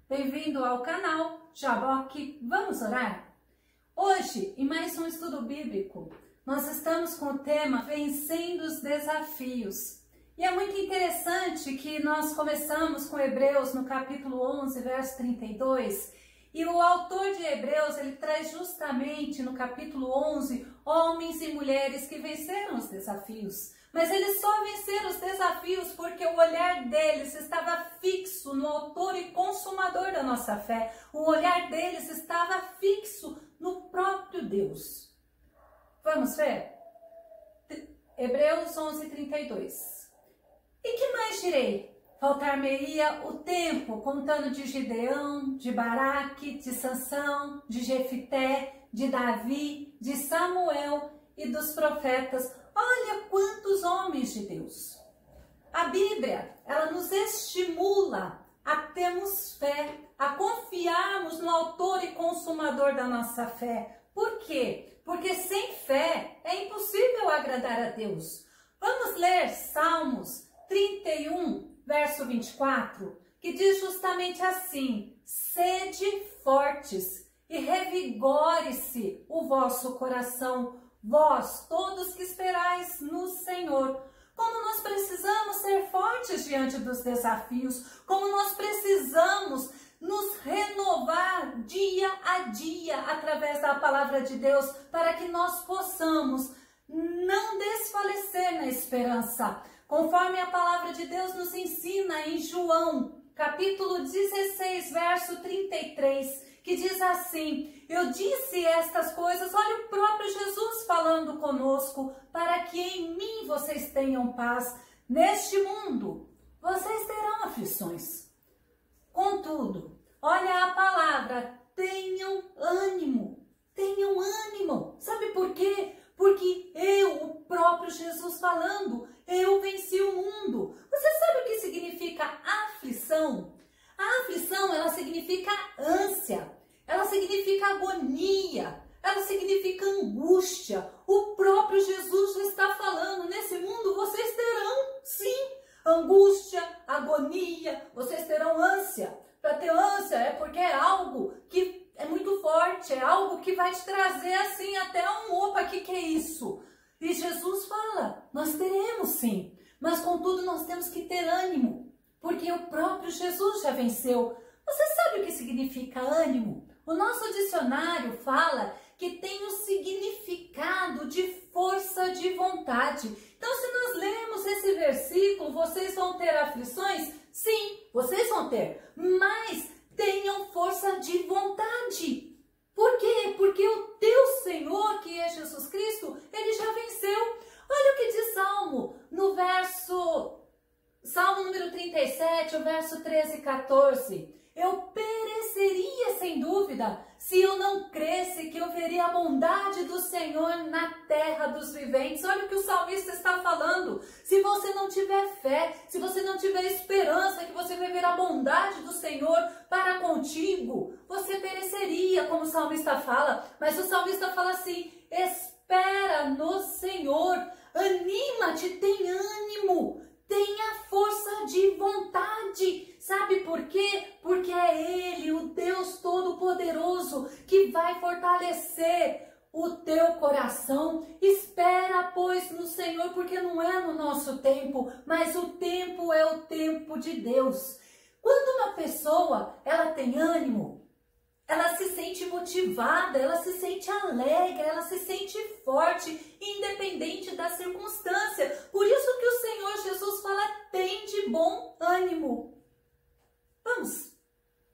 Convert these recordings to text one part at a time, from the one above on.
Bem-vindo ao canal Jaboque. Vamos orar? Hoje, em mais um estudo bíblico, nós estamos com o tema Vencendo os Desafios. E é muito interessante que nós começamos com Hebreus no capítulo 11, verso 32, e o autor de Hebreus, ele traz justamente no capítulo 11, homens e mulheres que venceram os desafios. Mas eles só venceram os desafios porque o olhar deles estava fixo no autor e consumador da nossa fé. O olhar deles estava fixo no próprio Deus. Vamos ver? Hebreus 11, 32. E que mais direi? Faltar-me-ia o tempo contando de Gideão, de Baraque, de Sansão, de Jefité, de Davi, de Samuel e dos profetas. Olha quantos homens de Deus. A Bíblia, ela nos estimula a termos fé, a confiarmos no autor e consumador da nossa fé. Por quê? Porque sem fé é impossível agradar a Deus. Vamos ler Salmos 31, verso 24, que diz justamente assim: sede fortes e revigore-se o vosso coração, vós, todos que esperais no Senhor. Como nós precisamos ser fortes diante dos desafios, como nós precisamos nos renovar dia a dia através da palavra de Deus, para que nós possamos não desfalecer na esperança. Conforme a palavra de Deus nos ensina em João, capítulo 16, verso 33, que diz assim: eu disse estas coisas, olha o próprio Jesus falando conosco, para que em mim vocês tenham paz. Neste mundo, vocês terão aflições. Contudo, olha a palavra, tenham ânimo, tenham ânimo. Sabe por quê? Porque o próprio Jesus falando, eu venci o mundo. Você sabe o que significa aflição? A aflição, ela significa ânsia, ela significa agonia, ela significa angústia. O próprio Jesus já está falando, nesse mundo vocês terão, sim, angústia, agonia, vocês terão ânsia. Para ter ânsia é porque é algo que é muito forte, é algo que vai te trazer assim até um opa, que é isso? E Jesus fala, nós teremos sim, mas contudo nós temos que ter ânimo, porque o próprio Jesus já venceu. Você sabe o que significa ânimo? O nosso dicionário fala que tem o significado de força de vontade. Então, se nós lemos esse versículo, vocês vão ter aflições? Sim, vocês vão ter, mas tenham força de vontade. Por quê? Porque o teu Senhor, que é Jesus Cristo, ele já venceu. Olha o que diz Salmo, no Salmo número 37, o verso 13 e 14. Eu pereceria sem dúvida se eu não cresse que eu veria a bondade do Senhor na terra dos viventes. Olha o que o salmista está falando. Se você não tiver fé, se você não tiver esperança que você vai ver a bondade do Senhor para contigo, você pereceria, como o salmista fala. Mas o salmista fala assim: espera no Senhor, anima-te, tem ânimo, tenha força de vontade. Sabe por quê? Porque é Ele, o Deus Todo-Poderoso, que vai fortalecer o teu coração. Espera, pois, no Senhor, porque não é no nosso tempo, mas o tempo é o tempo de Deus. Quando uma pessoa, ela tem ânimo, ela se sente motivada, ela se sente alegre, ela se sente forte, independente da circunstância. Por isso que o Senhor Jesus fala, tem de bom ânimo. Vamos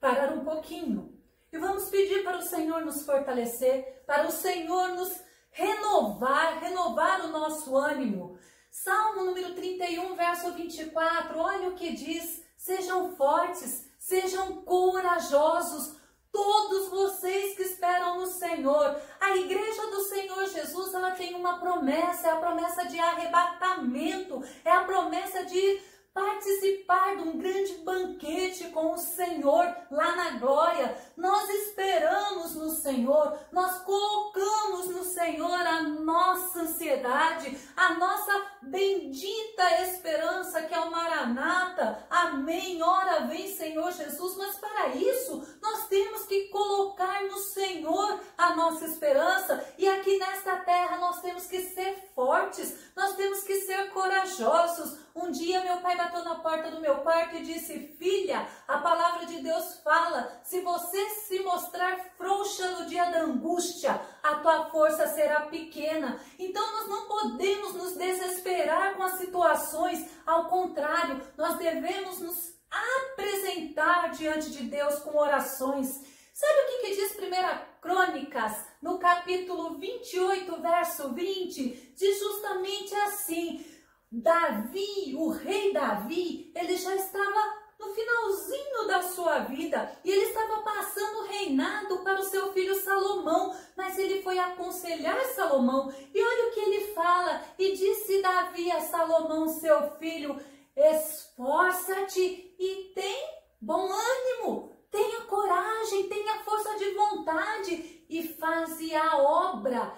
parar um pouquinho e vamos pedir para o Senhor nos fortalecer, para o Senhor nos renovar o nosso ânimo. Salmo número 31, verso 24, olha o que diz: sejam fortes, sejam corajosos, todos vocês que esperam no Senhor. A igreja do Senhor Jesus, ela tem uma promessa, é a promessa de arrebatamento, é a promessa de participar de um grande banquete com o Senhor lá na glória. Nós esperamos no Senhor, nós colocamos no Senhor a nossa ansiedade, a nossa bendita esperança que é o Maranata. Amém. Ora vem, Senhor Senhor Jesus, mas para isso nós temos que colocar no Senhor a nossa esperança. E aqui nesta terra nós temos que ser fortes, nós temos que ser corajosos. Um dia meu pai bateu na porta do meu quarto e disse: filha, a palavra de Deus fala, se você se mostrar frouxa no dia da angústia, a tua força será pequena. Então nós não podemos nos desesperar com as situações, ao contrário, nós devemos nos apresentar diante de Deus com orações. Sabe o que diz 1 Crônicas, no capítulo 28, verso 20? Diz justamente assim: Davi, o rei Davi, ele já estava no finalzinho da sua vida e ele estava passando o reinado para o seu filho Salomão, mas ele foi aconselhar Salomão e olha o que ele fala: e disse Davi a Salomão, seu filho, esforça-te e tem bom ânimo, tenha coragem, tenha força de vontade e faze a obra.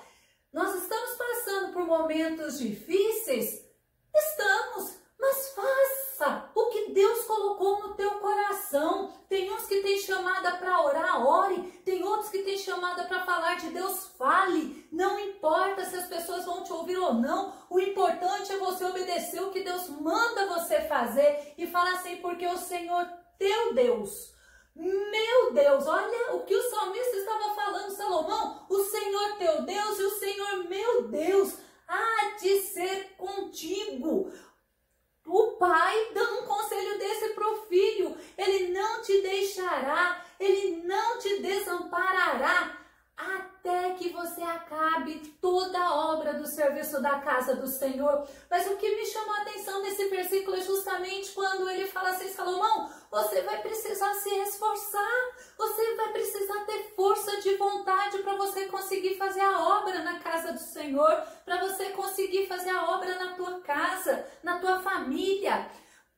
Nós estamos passando por momentos difíceis? Estamos, mas faça o que Deus colocou no teu coração. Tem uns que tem chamada para orar, ore. Tem outros que tem chamada para falar de Deus, fale. Não importa se as pessoas vão te ouvir ou não. O importante é você obedecer o que Deus manda você fazer. E falar assim: porque o Senhor teu Deus, meu Deus, olha o que o salmista estava falando, Salomão: o Senhor teu Deus e o Senhor meu Deus há de ser contigo. O pai dando um conselho desse para o filho: ele não te deixará, ele não te desamparará, até que você acabe toda a obra do serviço da casa do Senhor. Mas o que me chamou a atenção nesse versículo é justamente quando ele fala assim: Salomão, você vai precisar se esforçar, você vai precisar ter força de vontade para você conseguir fazer a obra na casa do Senhor, para você conseguir fazer a obra na tua casa, na tua família.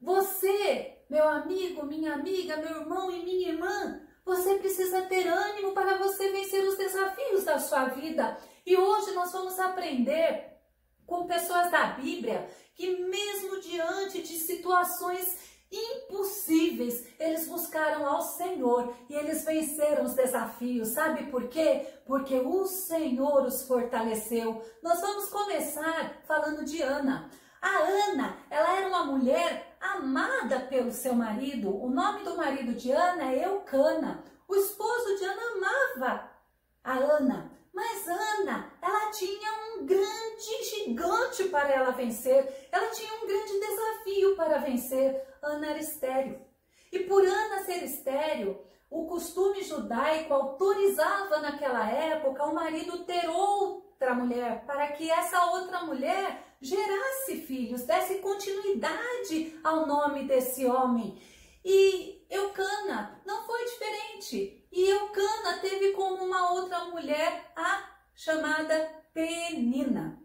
Você, meu amigo, minha amiga, meu irmão e minha irmã, você precisa ter ânimo para você vencer os desafios da sua vida. E hoje nós vamos aprender com pessoas da Bíblia que mesmo diante de situações impossíveis, eles buscaram ao Senhor e eles venceram os desafios. Sabe por quê? Porque o Senhor os fortaleceu. Nós vamos começar falando de Ana. A Ana, ela era uma mulher amada pelo seu marido. O nome do marido de Ana é Eucana. O esposo de Ana amava a Ana. Mas Ana, ela tinha um grande gigante para ela vencer. Ela tinha um grande desafio para vencer. Ana era estéril. E por Ana ser estéril, o costume judaico autorizava naquela época o marido ter outra mulher, para que essa outra mulher gerasse filhos, desse continuidade ao nome desse homem. E Eucana não foi diferente. E Eucana teve como uma outra mulher a chamada Penina.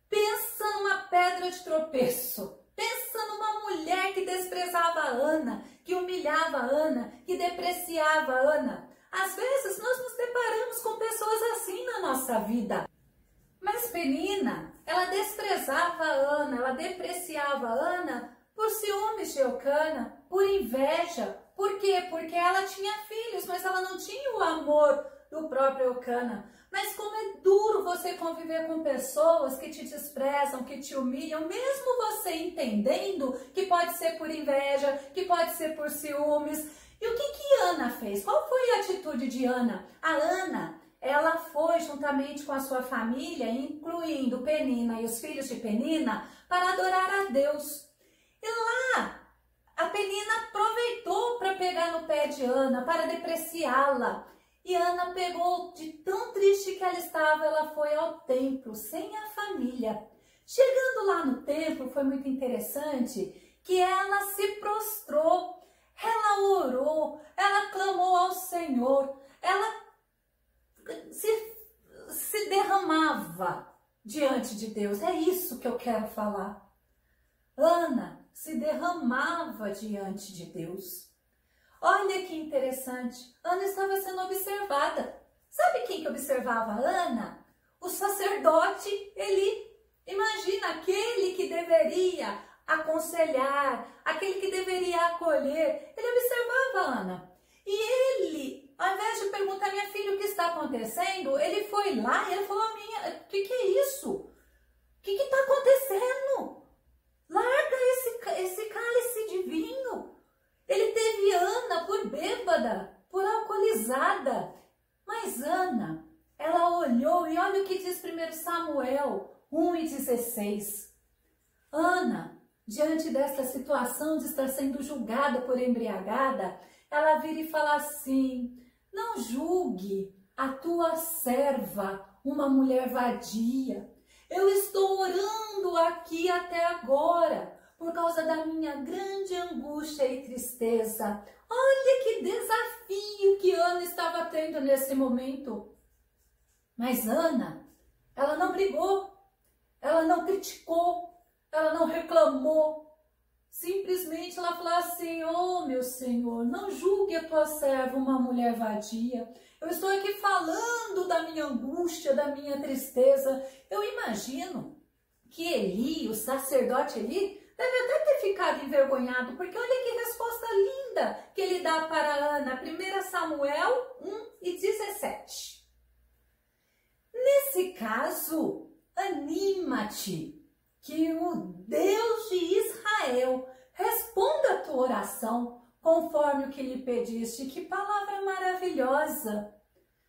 Pensa numa pedra de tropeço. Pensa numa mulher que desprezava a Ana, que humilhava a Ana, que depreciava a Ana. Às vezes nós nos deparamos com pessoas assim na nossa vida. Mas Penina, ela desprezava a Ana, ela depreciava a Ana por ciúmes de Eucana, por inveja. Por quê? Porque ela tinha filhos, mas ela não tinha o amor do próprio Eucana. Mas como é duro você conviver com pessoas que te desprezam, que te humilham, mesmo você entendendo que pode ser por inveja, que pode ser por ciúmes. E o que Ana fez? Qual foi a atitude de Ana? A Ana, ela foi juntamente com a sua família, incluindo Penina e os filhos de Penina, para adorar a Deus. E lá, a Penina aproveitou para pegar no pé de Ana, para depreciá-la. E Ana pegou, de tão triste que ela estava, ela foi ao templo, sem a família. Chegando lá no templo, foi muito interessante que ela se prostrou, ela orou, ela clamou ao Senhor, ela se derramava diante de Deus. É isso que eu quero falar. Ana se derramava diante de Deus. Olha que interessante, Ana estava sendo observada. Sabe quem que observava a Ana? O sacerdote Eli. Imagina, aquele que deveria aconselhar, aquele que deveria acolher. Ele observava viva, Ana. E ele, ao invés de perguntar, minha filha, o que está acontecendo, ele foi lá e ele falou, o que é isso? O que está acontecendo? Larga esse cálice de vinho. Ele teve Ana por bêbada, por alcoolizada. Mas Ana, ela olhou e olha o que diz 1 Samuel 1:16. Ana, diante desta situação de estar sendo julgada por embriagada, ela vira e fala assim, não julgue a tua serva uma mulher vadia. Eu estou orando aqui até agora por causa da minha grande angústia e tristeza. Olha que desafio que Ana estava tendo nesse momento. Mas Ana, ela não brigou, ela não criticou, ela não reclamou. Simplesmente ela falou assim, oh meu Senhor, não julgue a tua serva uma mulher vadia. Eu estou aqui falando da minha angústia, da minha tristeza. Eu imagino que Eli, o sacerdote Eli, deve até ter ficado envergonhado, porque olha que resposta linda que ele dá para Ana, 1 Samuel 1:17. Nesse caso, anima-te, que o Deus de Israel responda a tua oração conforme o que lhe pediste. Que palavra maravilhosa!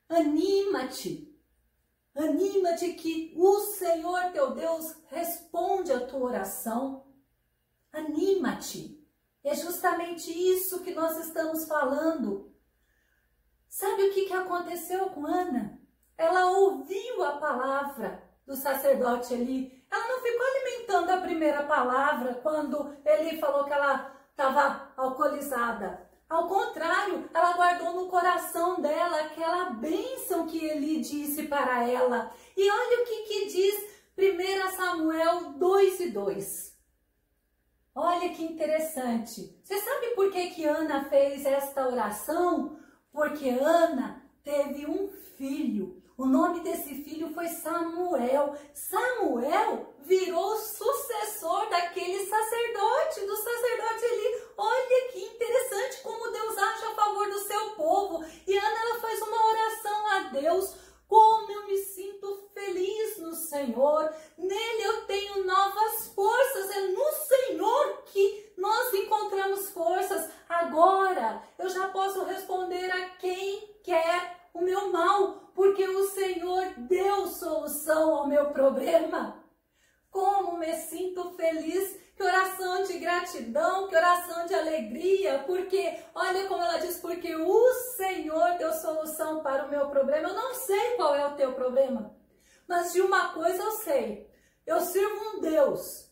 Anima-te! Anima-te que o Senhor teu Deus responde a tua oração. Anima-te! É justamente isso que nós estamos falando. Sabe o que aconteceu com Ana? Ela ouviu a palavra do sacerdote Eli. Ela não ficou alimentando a primeira palavra quando Eli falou que ela estava alcoolizada. Ao contrário, ela guardou no coração dela aquela bênção que Eli disse para ela. E olha o que diz 1 Samuel 2:2. Olha que interessante. Você sabe por que Ana fez esta oração? Porque Ana teve um filho. O nome desse filho foi Samuel. Samuel virou sucessor daquele sacerdote, do sacerdote Eli. Olha que interessante como Deus age a favor do seu povo. E Ana, ela faz uma oração a Deus. Como eu me sinto feliz no Senhor. Nele eu tenho novas forças. É no Senhor que nós encontramos forças. Agora eu já posso responder a quem quer o meu mal, porque o Senhor deu solução ao meu problema. Como me sinto feliz, que oração de gratidão, que oração de alegria, porque, olha como ela diz, porque o Senhor deu solução para o meu problema. Eu não sei qual é o teu problema, mas de uma coisa eu sei, eu sirvo um Deus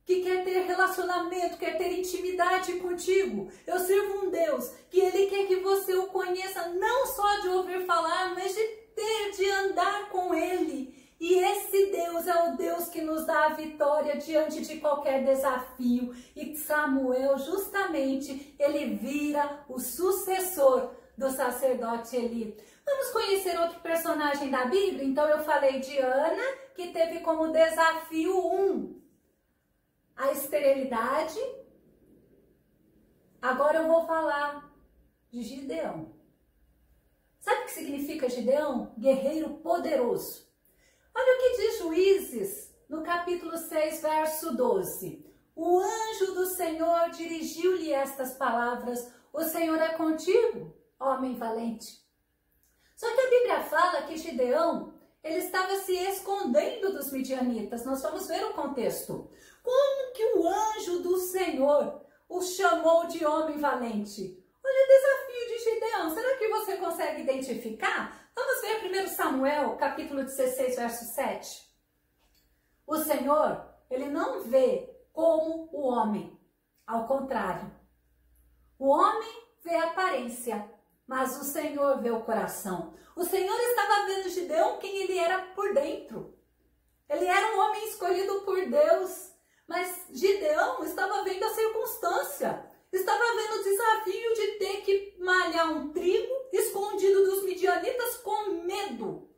que quer ter relacionamento, quer ter intimidade contigo. Eu sirvo um Deus que Ele quer que você o conheça, não só de ouvir falar, mas de andar com Ele. E esse Deus é o Deus que nos dá a vitória diante de qualquer desafio. E Samuel, justamente, ele vira o sucessor do sacerdote Eli. Vamos conhecer outro personagem da Bíblia? Então eu falei de Ana, que teve como desafio 1 a esterilidade. Agora eu vou falar de Gideão. Sabe o que significa Gideão? Guerreiro poderoso. Olha o que diz Juízes, no capítulo 6, verso 12. O anjo do Senhor dirigiu-lhe estas palavras: o Senhor é contigo, homem valente. Só que a Bíblia fala que Gideão, ele estava se escondendo dos midianitas. Nós vamos ver o contexto. Como que o anjo do Senhor o chamou de homem valente? Olha o desafio de Gideão. Será que você consegue identificar? Vamos ver 1 Samuel, capítulo 16, verso 7. O Senhor, ele não vê como o homem. Ao contrário. O homem vê a aparência, mas o Senhor vê o coração. O Senhor estava vendo Gideão quem ele era por dentro. Ele era um homem escolhido por Deus. Mas Gideão estava vendo a circunstância. Estava vendo o desafio de ter que malhar um trigo escondido dos midianitas com medo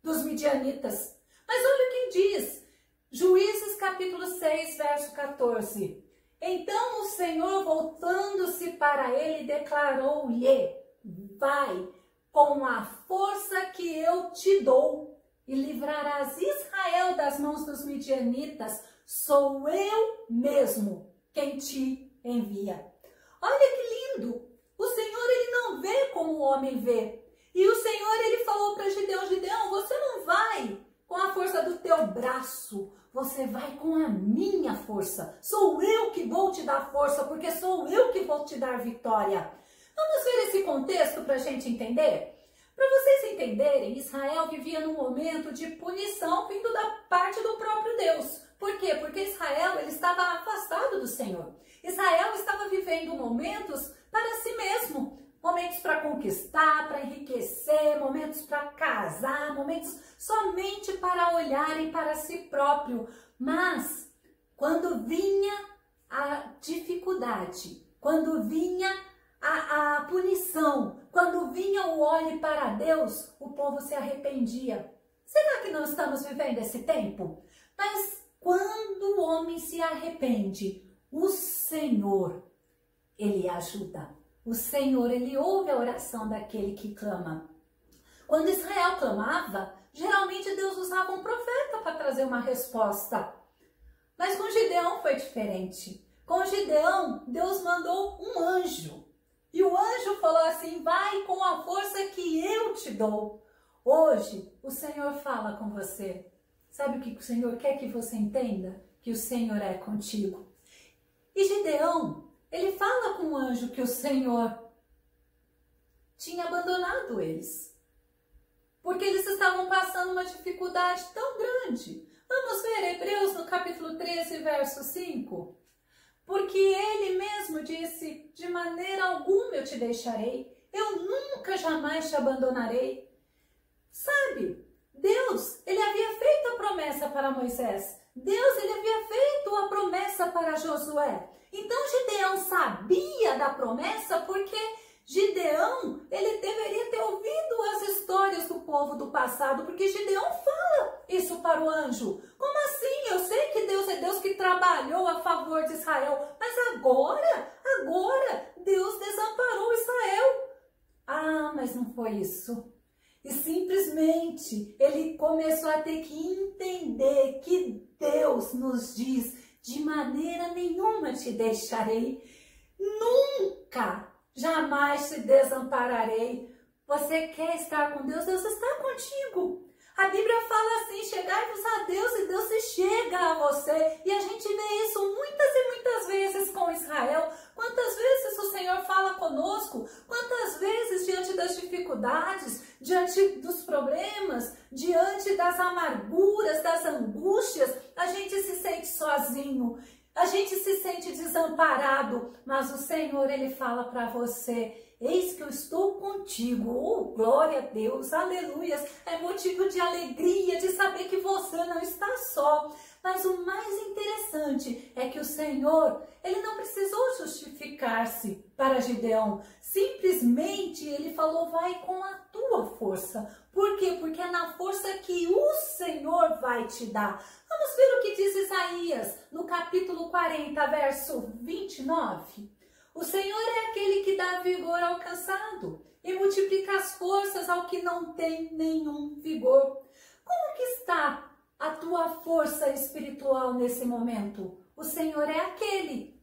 dos midianitas. Mas olha o que diz. Juízes capítulo 6, verso 14. Então o Senhor, voltando-se para ele, declarou-lhe: vai com a força que eu te dou e livrarás Israel das mãos dos midianitas. Sou eu mesmo quem te envia. Olha que lindo! O Senhor, ele não vê como o homem vê. E o Senhor, ele falou para Gideão: Gideão, você não vai com a força do teu braço, você vai com a minha força. Sou eu que vou te dar força, porque sou eu que vou te dar vitória. Vamos ver esse contexto para a gente entender? Para vocês entenderem, Israel vivia num momento de punição vindo da parte do próprio Deus. Por quê? Porque Israel, ele estava afastado do Senhor. Israel estava vivendo momentos para si mesmo. Momentos para conquistar, para enriquecer, momentos para casar, momentos somente para olharem para si próprio. Mas, quando vinha a dificuldade, quando vinha a punição, quando vinha o olho para Deus, o povo se arrependia. Será que não estamos vivendo esse tempo? Mas quando o homem se arrepende, o Senhor, ele ajuda. O Senhor, ele ouve a oração daquele que clama. Quando Israel clamava, geralmente Deus usava um profeta para trazer uma resposta. Mas com Gideão foi diferente. Com Gideão, Deus mandou um anjo. E o anjo falou assim: vai com a força que eu te dou. Hoje, o Senhor fala com você. Sabe o que o Senhor quer que você entenda? Que o Senhor é contigo. E Gideão, ele fala com o anjo que o Senhor tinha abandonado eles. Porque eles estavam passando uma dificuldade tão grande. Vamos ver Hebreus no capítulo 13, verso 5. Porque ele mesmo disse: de maneira alguma eu te deixarei, eu nunca jamais te abandonarei. Sabe, Deus, ele havia feito a promessa para Moisés. Deus, ele havia feito a promessa para Josué. Então Gideão sabia da promessa porque Gideão, ele deveria ter ouvido as histórias do povo do passado, porque Gideão fala isso para o anjo. Como assim? Eu sei que Deus é Deus que trabalhou a favor de Israel, mas agora Deus desamparou Israel. Ah, mas não foi isso. E simplesmente ele começou a ter que entender que Deus nos diz: de maneira nenhuma te deixarei, nunca, jamais te desampararei. Você quer estar com Deus? Deus está contigo. A Bíblia fala assim: chegai-vos a Deus e Deus se chega a você. E a gente vê isso muitas e muitas vezes com Israel. Quantas vezes o Senhor fala conosco? Quantas vezes diante das dificuldades, diante dos problemas, diante das amarguras, das angústias, a gente se sente sozinho. A gente se sente desamparado, mas o Senhor, ele fala para você: eis que eu estou contigo. Oh, glória a Deus, aleluias. É motivo de alegria, de saber que você não está só. Mas o mais interessante é que o Senhor, ele não precisou justificar-se para Gideão. Simplesmente ele falou: vai com a tua força. Por quê? Porque é na força que o Senhor vai te dar. Vamos ver o que diz Isaías no capítulo 40, verso 29. O Senhor é aquele que dá vigor ao cansado e multiplica as forças ao que não tem nenhum vigor. Como que está a tua força espiritual nesse momento? O Senhor é aquele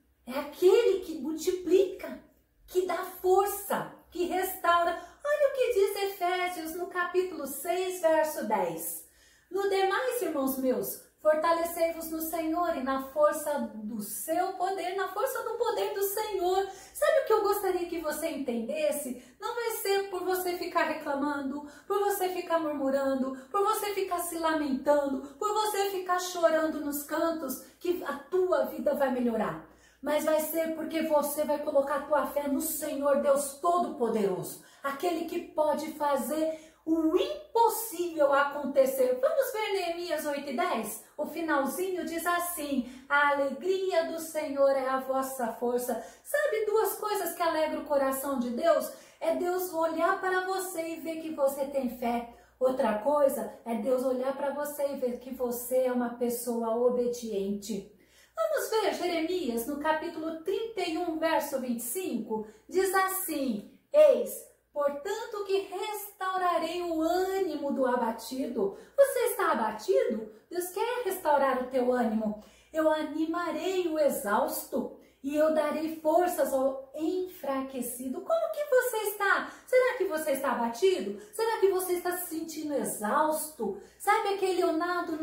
que multiplica, que dá força, que restaura. Olha o que diz Efésios no capítulo 6, verso 10. No demais, irmãos meus, fortalecei-vos no Senhor e na força do seu poder, na força do poder do Senhor. Sabe o que eu gostaria que você entendesse? Não vai ser por você ficar reclamando, por você ficar murmurando, por você ficar se lamentando, por você ficar chorando nos cantos, que a tua vida vai melhorar. Mas vai ser porque você vai colocar a tua fé no Senhor Deus Todo-Poderoso, aquele que pode fazer o impossível acontecer. Vamos ver Neemias 8:10? O finalzinho diz assim: a alegria do Senhor é a vossa força. Sabe duas coisas que alegram o coração de Deus? É Deus olhar para você e ver que você tem fé. Outra coisa é Deus olhar para você e ver que você é uma pessoa obediente. Vamos ver Jeremias no capítulo 31, verso 25? Diz assim: Eis, portanto que restaurarei o ânimo do abatido. Você está abatido? Deus quer restaurar o teu ânimo. Eu animarei o exausto e eu darei forças ao enfraquecido. Como que você está? Será que você está abatido? Será que você está se sentindo exausto? Sabe aquele eu nado?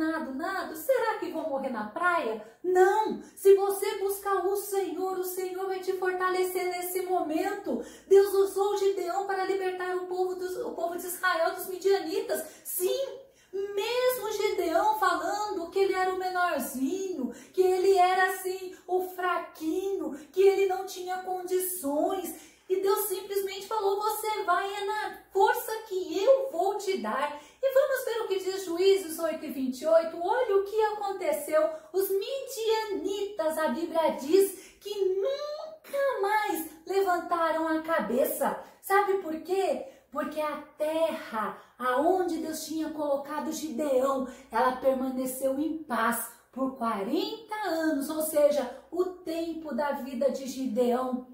Será que vou morrer na praia? Não! Se você buscar o Senhor vai te fortalecer nesse momento. Deus usou Gideão para libertar o povo de Israel dos midianitas. Sim! Mesmo Gideão falando que ele era o menorzinho, que ele era assim, o fraquinho, que ele não tinha condições. E Deus simplesmente falou, você vai na força que eu vou te dar. E vamos ver o que diz Juízes 8:28. Olha o que aconteceu. Os midianitas, a Bíblia diz que nunca mais levantaram a cabeça. Sabe por quê? Porque a terra aonde Deus tinha colocado Gideão, ela permaneceu em paz por 40 anos, ou seja, o tempo da vida de Gideão.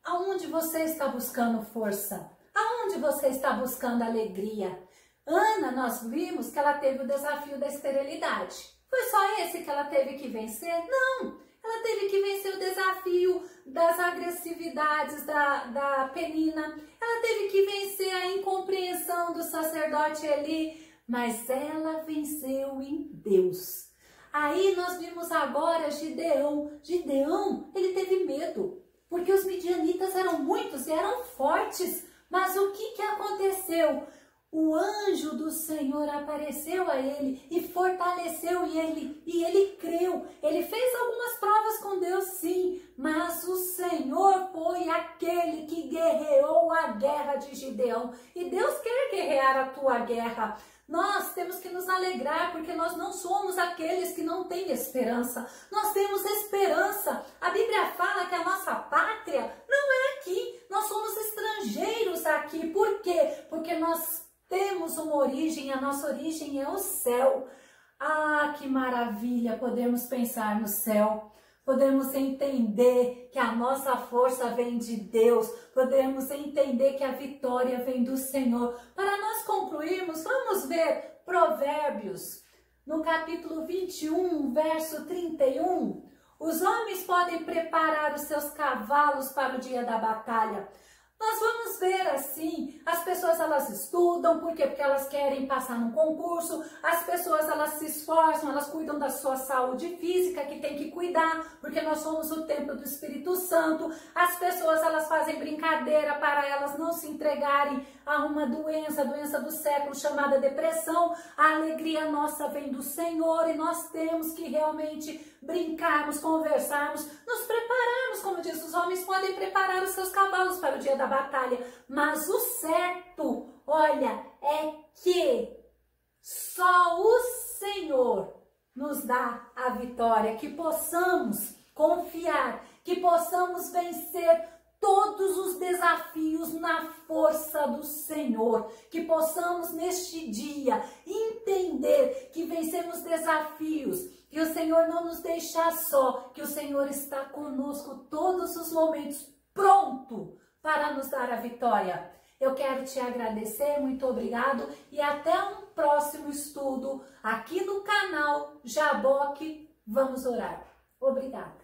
Aonde você está buscando força? Aonde você está buscando alegria? Ana, nós vimos que ela teve o desafio da esterilidade. Foi só esse que ela teve que vencer? Não! Ela teve que vencer o desafio das agressividades da Penina. Ela teve que vencer a incompreensão do sacerdote Eli. Mas ela venceu em Deus. Aí nós vimos agora Gideão. Gideão, ele teve medo. Porque os midianitas eram muitos e eram fortes. Mas o que aconteceu? O anjo do Senhor apareceu a ele e fortaleceu e ele creu. Ele fez algumas provas com Deus, sim, mas o Senhor foi aquele que guerreou a guerra de Gideão. E Deus quer guerrear a tua guerra. Nós temos que nos alegrar porque nós não somos aqueles que não têm esperança. Nós temos esperança. A Bíblia fala que a nossa pátria não é aqui. Nós somos estrangeiros aqui. Por quê? Porque nós temos uma origem, a nossa origem é o céu. Ah, que maravilha podemos pensar no céu. Podemos entender que a nossa força vem de Deus. Podemos entender que a vitória vem do Senhor. Para nós concluirmos, vamos ver Provérbios, no capítulo 21, verso 31. Os homens podem preparar os seus cavalos para o dia da batalha. Nós vamos ver assim, as pessoas elas estudam, por quê? Porque elas querem passar num concurso, as pessoas elas se esforçam, elas cuidam da sua saúde física, que tem que cuidar, porque nós somos o templo do Espírito Santo, as pessoas elas fazem brincadeira para elas não se entregarem a uma doença, a doença do século chamada depressão. A alegria nossa vem do Senhor e nós temos que realmente brincarmos, conversarmos, nos prepararmos, como diz, os homens podem preparar os seus cavalos para o dia da batalha, mas o certo, olha, é que só o Senhor nos dá a vitória, que possamos confiar, que possamos vencer todos os desafios na força do Senhor, que possamos neste dia entender que vencemos desafios, que o Senhor não nos deixa só, que o Senhor está conosco todos os momentos, pronto para nos dar a vitória. Eu quero te agradecer, muito obrigado e até um próximo estudo aqui no canal Jaboque Vamos Orar. Obrigada.